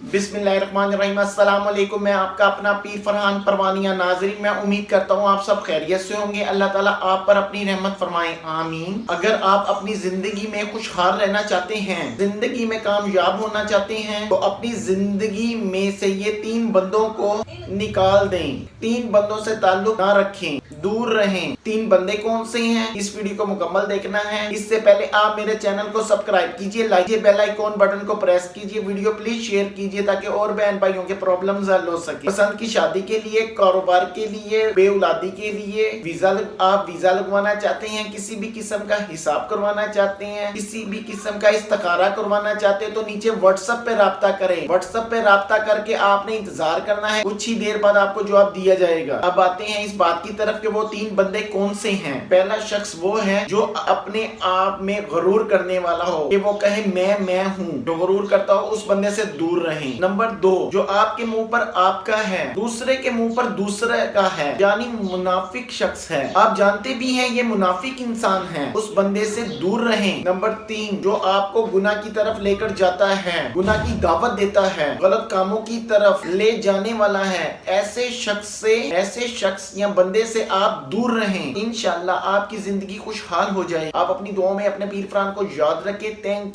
बिस्मिल्लाहिर्रहमानिर्रहीम। अस्सलाम वालेकुम। मैं आपका अपना पीर फरहान परवानिया। नाज़रीन, मैं उम्मीद करता हूँ आप सब खैरियत से होंगे। अल्लाह ताला आप पर अपनी रहमत फरमाए, आमीन। अगर आप अपनी जिंदगी में खुशहाल रहना चाहते हैं, जिंदगी में कामयाब होना चाहते हैं, तो अपनी जिंदगी में से ये 3 बंदों को निकाल दें। 3 बंदों से ताल्लुक ना रखें, दूर रहें। 3 बंदे कौन से हैं, इस वीडियो को मुकम्मल देखना है। इससे पहले आप मेरे चैनल को सब्सक्राइब कीजिए, लाइक कीजिए, बेल आइकॉन बटन को प्रेस कीजिए, वीडियो प्लीज शेयर कीजिए ताकि और बहन भाइयों के प्रॉब्लम्स हल हो सके। पसंद की शादी के लिए, कारोबार के लिए, बेऔलादी के लिए, आप वीजा लगवाना चाहते हैं, किसी भी किस्म का हिसाब करवाना चाहते हैं, किसी भी किस्म का इस्तिखारा करवाना चाहते हैं, तो नीचे व्हाट्सएप पे राब्ता करें। व्हाट्सएप पे राब्ता करके आपने इंतजार करना है, कुछ ही देर बाद आपको जवाब दिया जाएगा। अब आते हैं इस बात की तरफ कि वो 3 बंदे कौन से हैं। पहला शख्स वो है जो अपने आप में गरूर करने वाला हो, कि वो कहे मैं हूँ। जो गरूर करता हो उस बंदे से दूर रहें। नंबर 2, जो आपके मुंह पर आपका है, दूसरे के मुंह पर दूसरे का है, यानी मुनाफिक शख्स है। आप जानते भी हैं ये मुनाफिक इंसान है, उस बंदे से दूर रहें। नंबर 3, जो आपको गुनाह की तरफ लेकर जाता है, गुनाह की दावत देता है, गलत कामों की तरफ ले जाने वाला है, ऐसे शख्स या बंदे से आप दूर रहें। इंशाअल्लाह आपकी जिंदगी खुशहाल हो जाए। आप अपनी दुआओं में अपने पीर फरहान को याद रखें। थैंक